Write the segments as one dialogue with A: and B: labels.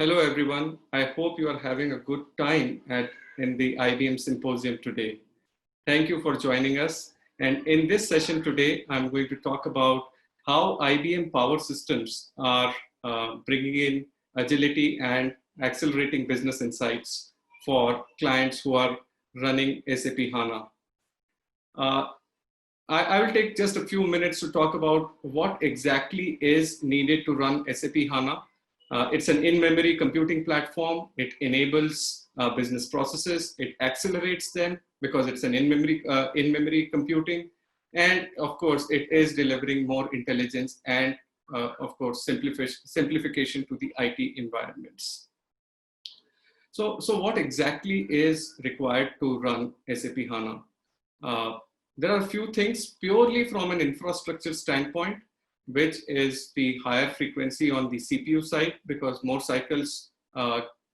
A: Hello, everyone. I hope you are having a good time in the IBM Symposium today. Thank you for joining us. And in this session today, I'm going to talk about how IBM Power Systems are bringing in agility and accelerating business insights for clients who are running SAP HANA. I will take just a few minutes to talk about what exactly is needed to run SAP HANA. It's an in-memory computing platform. It enables business processes. It accelerates them because it's an in-memory computing. And of course, it is delivering more intelligence and of course, simplification to the IT environments. So what exactly is required to run SAP HANA? There are a few things purely from an infrastructure standpoint, which is the higher frequency on the CPU side, because more cycles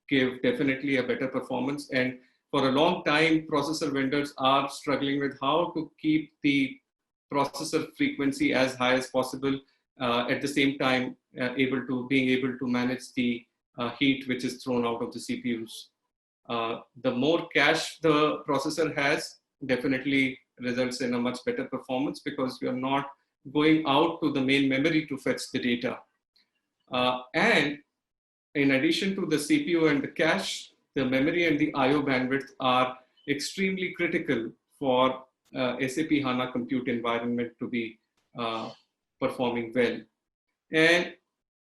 A: give definitely a better performance. And for a long time, processor vendors are struggling with how to keep the processor frequency as high as possible, at the same time being able to manage the heat which is thrown out of the CPUs. The more cache the processor has, definitely results in a much better performance because you are not going out to the main memory to fetch the data. And in addition to the CPU and the cache, the memory and the IO bandwidth are extremely critical for SAP HANA compute environment to be performing well. And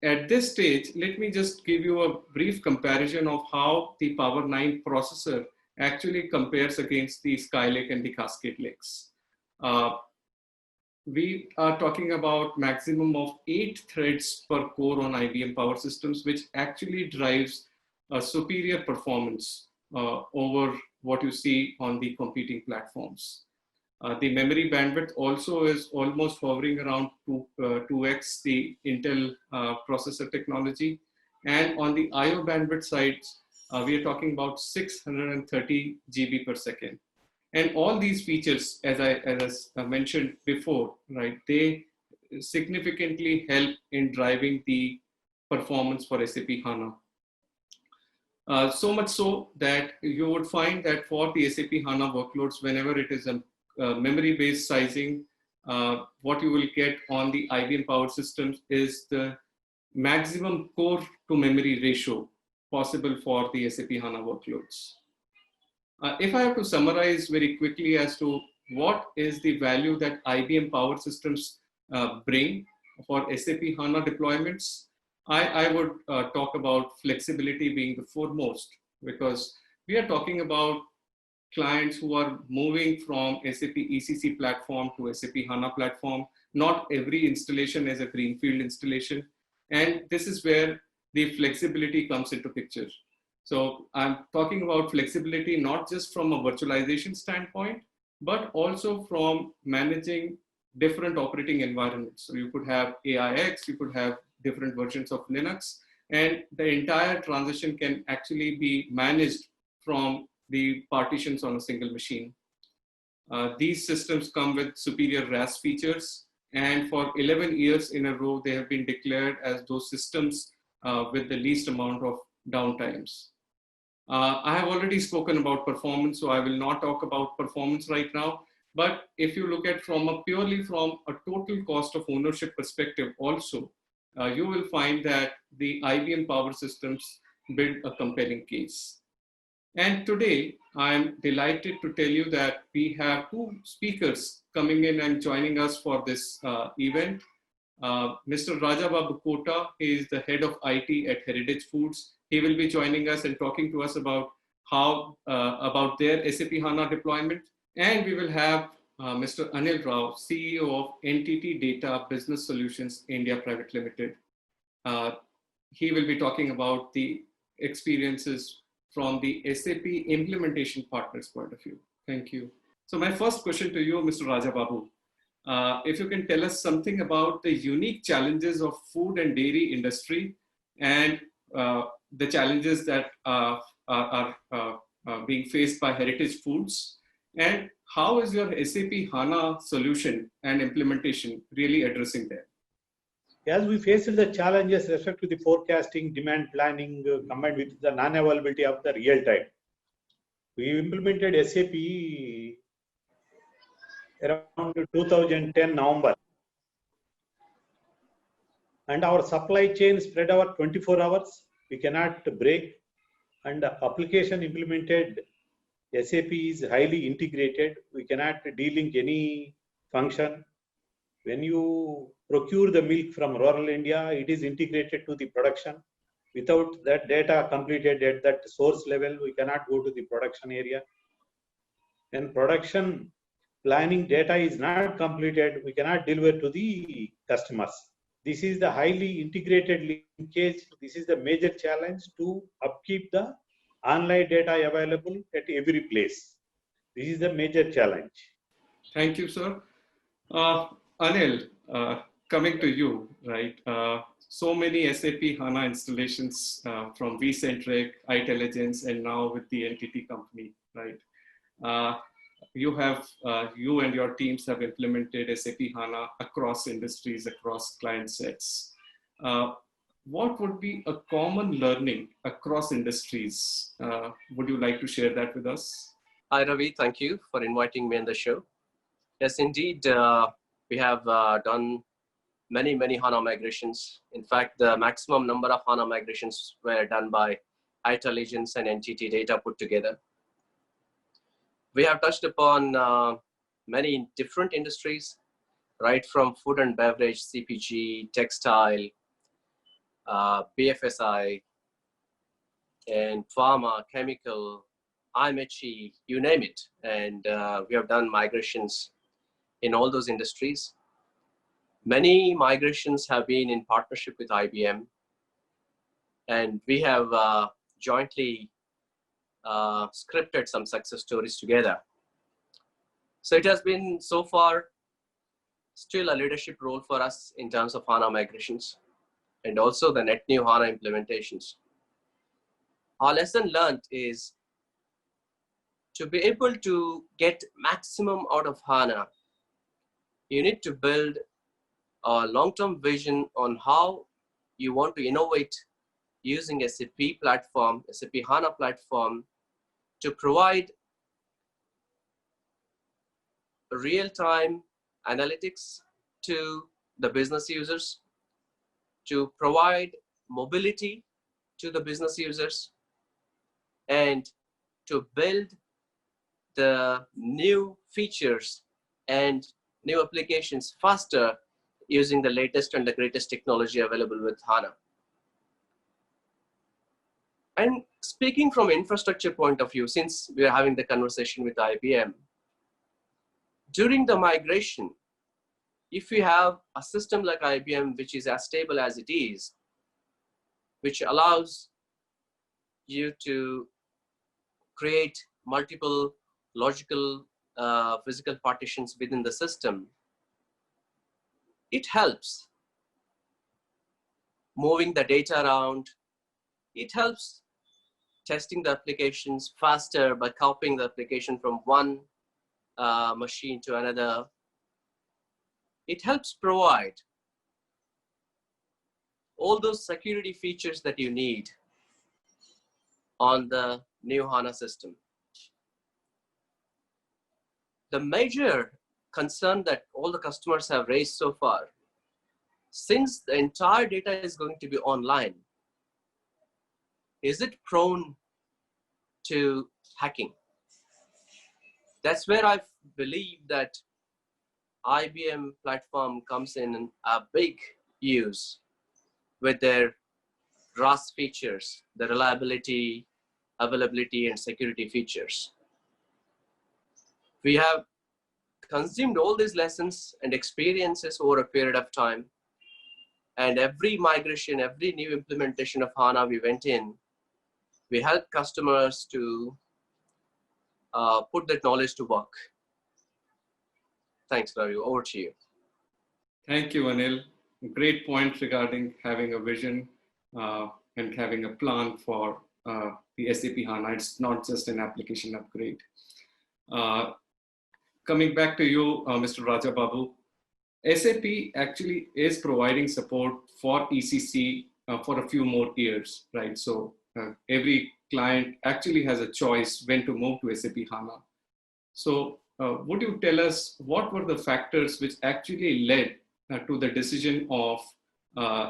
A: at this stage, let me just give you a brief comparison of how the Power 9 processor actually compares against the Skylake and the Cascade Lakes. We are talking about maximum of 8 threads per core on IBM Power Systems, which actually drives a superior performance over what you see on the competing platforms. The memory bandwidth also is almost hovering around 2x the Intel processor technology. And on the IO bandwidth side, we are talking about 630 GB per second. And all these features, as I mentioned before, right, they significantly help in driving the performance for SAP HANA. So much so that you would find that for the SAP HANA workloads, whenever it is a memory-based sizing, what you will get on the IBM Power Systems is the maximum core to memory ratio possible for the SAP HANA workloads. If I have to summarize very quickly as to what is the value that IBM Power Systems bring for SAP HANA deployments, I would talk about flexibility being the foremost, because we are talking about clients who are moving from SAP ECC platform to SAP HANA platform. Not every installation is a greenfield installation. And this is where the flexibility comes into picture. So I'm talking about flexibility, not just from a virtualization standpoint, but also from managing different operating environments. So you could have AIX, you could have different versions of Linux, and the entire transition can actually be managed from the partitions on a single machine. These systems come with superior RAS features, and for 11 years in a row, they have been declared as those systems with the least amount of downtimes. I have already spoken about performance, so I will not talk about performance right now. But if you look at purely from a total cost of ownership perspective also, you will find that the IBM Power Systems build a compelling case. And today, I'm delighted to tell you that we have two speakers coming in and joining us for this event. Mr. Raja Babu Kota is the head of IT at Heritage Foods. He will be joining us and talking to us about about their SAP HANA deployment. And we will have Mr. Anil Rao, CEO of NTT Data Business Solutions India Private Limited. He will be talking about the experiences from the SAP implementation partners point of view. Thank you. So my first question to you, Mr. Raja Babu, if you can tell us something about the unique challenges of food and dairy industry and the challenges that are being faced by Heritage Foods, and how is your SAP HANA solution and implementation really addressing them?
B: As we faced the challenges respect to the forecasting, demand planning, combined with the non-availability of the real time, we implemented SAP around 2010 November, and our supply chain spread over 24 hours. We cannot break, and the application implemented SAP is highly integrated. We cannot delink any function. When you procure the milk from rural India, it is integrated to the production. Without that data completed at that source level, we cannot go to the production area. When production planning data is not completed, we cannot deliver to the customers. This is the highly integrated linkage. This is the major challenge to upkeep the online data available at every place. This is the major challenge.
A: Thank you, sir. Anil, coming to you, right? So many SAP HANA installations from vCentric, iTelligence, and now with the NTT company, right? You and your teams have implemented SAP HANA across industries, across client sets. What would be a common learning across industries? Would you like to share that with us?
C: Hi, Ravi. Thank you for inviting me on the show. Yes, indeed. We have done many HANA migrations. In fact, the maximum number of HANA migrations were done by iTelligence and NTT Data put together. We have touched upon many different industries, right from food and beverage, CPG, textile, BFSI, and pharma, chemical, IMHE, you name it. And we have done migrations in all those industries. Many migrations have been in partnership with IBM, and we have jointly scripted some success stories together. So it has been so far still a leadership role for us in terms of HANA migrations and also the net new HANA implementations. Our lesson learned is to be able to get maximum out of HANA, you need to build a long-term vision on how you want to innovate using SAP platform, SAP HANA platform, to provide real-time analytics to the business users, to provide mobility to the business users, and to build the new features and new applications faster using the latest and the greatest technology available with HANA. And speaking from infrastructure point of view, since we are having the conversation with IBM, during the migration, if you have a system like IBM, which is as stable as it is, which allows you to create multiple logical physical partitions within the system, it helps moving the data around. It helps testing the applications faster by copying the application from one machine to another. It helps provide all those security features that you need on the new HANA system. The major concern that all the customers have raised so far, since the entire data is going to be online, is it prone to hacking? That's where I believe that IBM platform comes in a big use with their RAS features, the reliability, availability, and security features. We have consumed all these lessons and experiences over a period of time. And every migration, every new implementation of HANA we went in, we help customers to put that knowledge to work. Thanks, Ravi. Over to you.
A: Thank you, Anil. Great point regarding having a vision and having a plan for the SAP HANA. It's not just an application upgrade. Coming back to you, Mr. Rajababu, SAP actually is providing support for ECC for a few more years, right? So every client actually has a choice when to move to SAP HANA. So would you tell us what were the factors which actually led to the decision of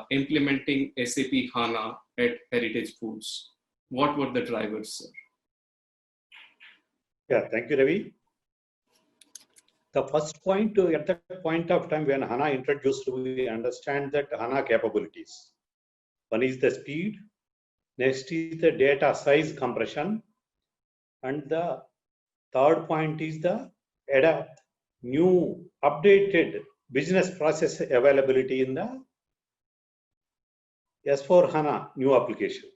A: implementing SAP HANA at Heritage Foods? What were the drivers, sir?
B: Yeah, thank you, Ravi. The first point, at that point of time when HANA introduced, we understand that HANA capabilities. One is the speed, next is the data size compression, and the third point is the new updated business process availability in the S4 HANA new application.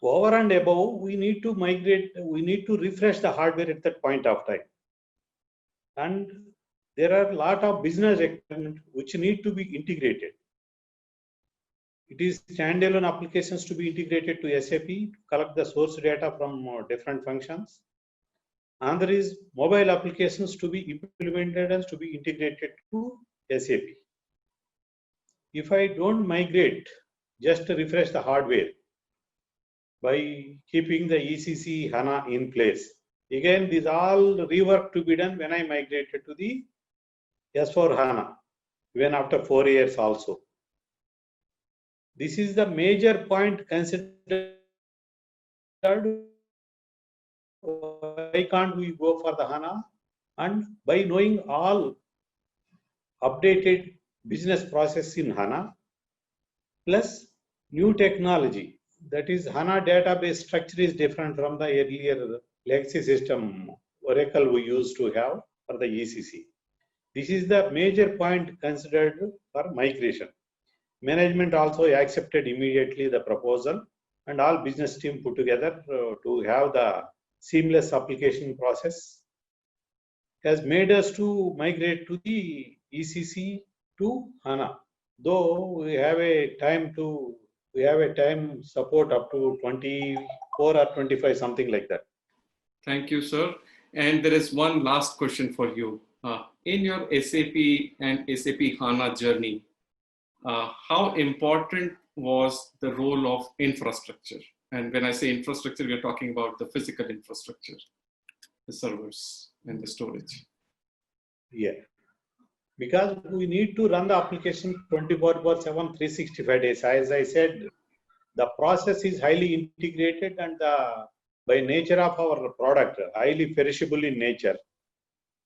B: Over and above, we need to migrate, we need to refresh the hardware at that point of time. And there are a lot of business requirements which need to be integrated. It is standalone applications to be integrated to SAP, to collect the source data from different functions. And there is mobile applications to be implemented and to be integrated to SAP. If I don't migrate, just to refresh the hardware by keeping the ECC HANA in place. Again, this all rework to be done when I migrated to the S4 HANA, even after 4 years also. This is the major point considered. Why can't we go for the HANA? And by knowing all updated business process in HANA, plus new technology, that is HANA database structure is different from the earlier legacy system Oracle we used to have for the ECC. This is the major point considered for migration. Management also accepted immediately the proposal, and all business team put together to have the seamless application process has made us to migrate to the ECC to HANA. Though we have a time support up to 24 or 25, something like that.
A: Thank you, sir. And there is one last question for you. In your SAP and SAP HANA journey, how important was the role of infrastructure? And when I say infrastructure, we're talking about the physical infrastructure, the servers and the storage.
B: Yeah. Because we need to run the application 24/7, 365 days. As I said, the process is highly integrated and by nature of our product, highly perishable in nature.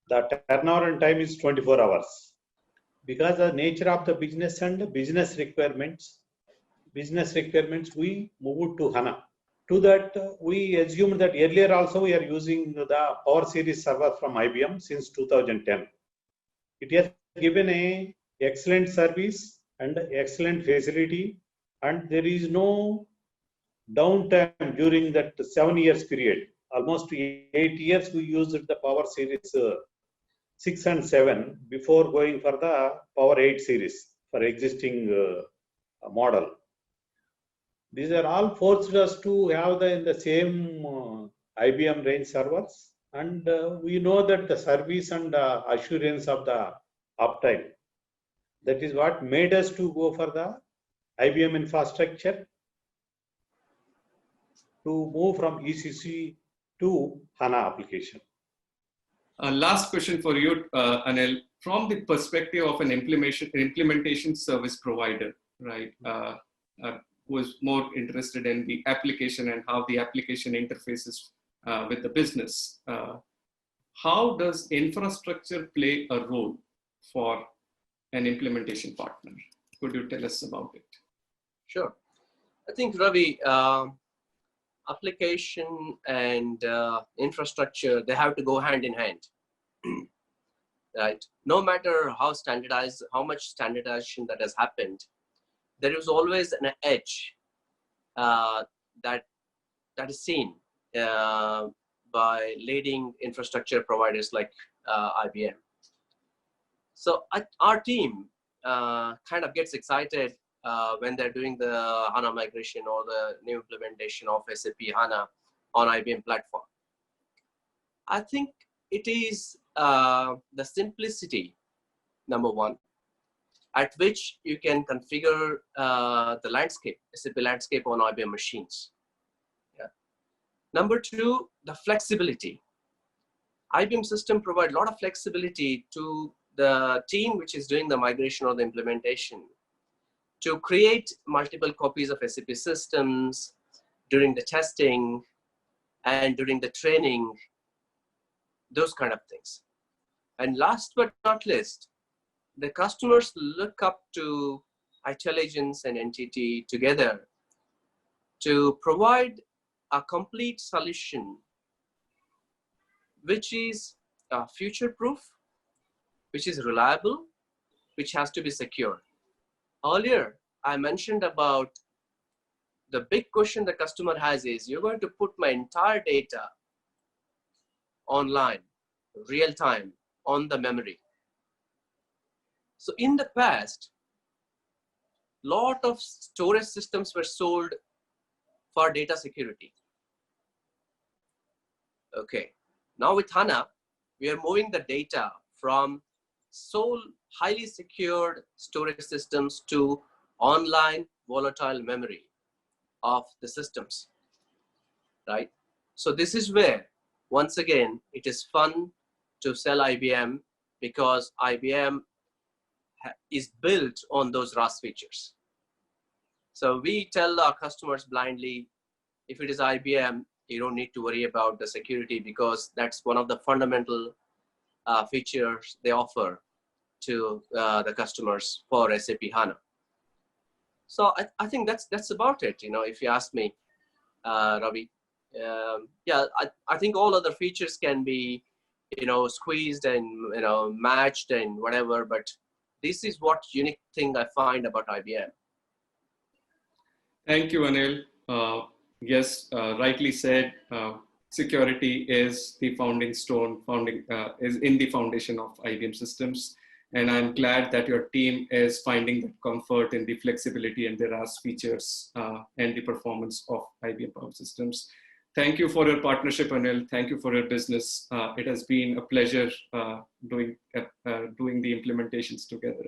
B: The turnaround time is 24 hours. Because the nature of the business and business requirements, we move to HANA. To that, we assumed that earlier also we are using the Power Series server from IBM since 2010. It has given a excellent service and excellent facility, and there is no downtime during that 7 years period. Almost 8 years we used the Power Series 6 and 7 before going for the Power 8 series for existing model. These are all forced us to have the same IBM range servers, and we know that the service and assurance of the uptime, that is what made us to go for the IBM infrastructure to move from ECC to HANA application.
A: Last question for you, Anil. From the perspective of an implementation service provider, right, who is more interested in the application and how the application interfaces with the business, how does infrastructure play a role for an implementation partner? Could you tell us about it?
C: Sure. I think, Ravi, application and infrastructure, they have to go hand in hand. Right? No matter how much standardization that has happened, there is always an edge that is seen by leading infrastructure providers like IBM. So our team kind of gets excited when they're doing the HANA migration or the new implementation of SAP HANA on IBM platform. I think it is the simplicity, number one, at which you can configure the landscape, SAP landscape on IBM machines. Yeah. Number two, the flexibility. IBM system provide a lot of flexibility to the team which is doing the migration or the implementation to create multiple copies of SAP systems during the testing and during the training, those kind of things. And last but not least, the customers look up to Intelligence and NTT together to provide a complete solution which is future-proof, which is reliable, which has to be secure. Earlier, I mentioned about the big question the customer has is, you're going to put my entire data online, real time, on the memory. So in the past, lot of storage systems were sold for data security. Okay, now with HANA, we are moving the data from sole highly secured storage systems to online volatile memory of the systems, right? So this is where, once again, it is fun to sell IBM because IBM is built on those RAS features. So we tell our customers blindly, if it is IBM, you don't need to worry about the security because that's one of the fundamental features they offer to the customers for SAP HANA. So I think that's about it, you know, if you ask me, Ravi. Yeah, I think all other features can be, you know, squeezed and, you know, matched and whatever, but this is what unique thing I find about IBM.
A: Thank you, Anil. Yes, rightly said, security is the founding stone, is in the foundation of IBM systems. And I'm glad that your team is finding that comfort in the flexibility and the RAS features and the performance of IBM Power Systems. Thank you for your partnership, Anil. Thank you for your business. It has been a pleasure doing the implementations together.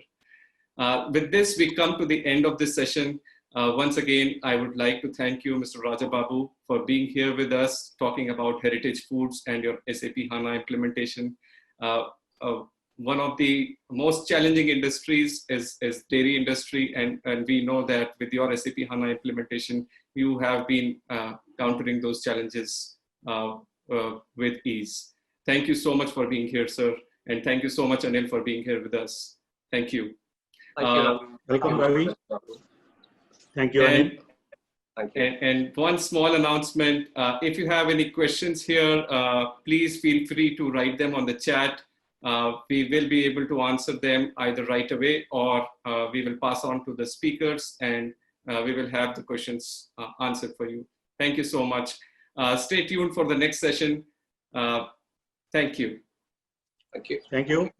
A: With this, we come to the end of this session. Once again, I would like to thank you, Mr. Rajababu, for being here with us, talking about Heritage Foods and your SAP HANA implementation. One of the most challenging industries is dairy industry, and we know that with your SAP HANA implementation, you have been countering those challenges with ease. Thank you so much for being here, sir. And thank you so much, Anil, for being here with us. Thank you.
C: Thank you.
B: Welcome, Ravi. Thank you, Anil.
C: Thank you.
A: And one small announcement, if you have any questions here, please feel free to write them on the chat. We will be able to answer them either right away or we will pass on to the speakers and we will have the questions answered for you. Thank you so much. Stay tuned for the next session. Thank you.
C: Thank you.
B: Thank you.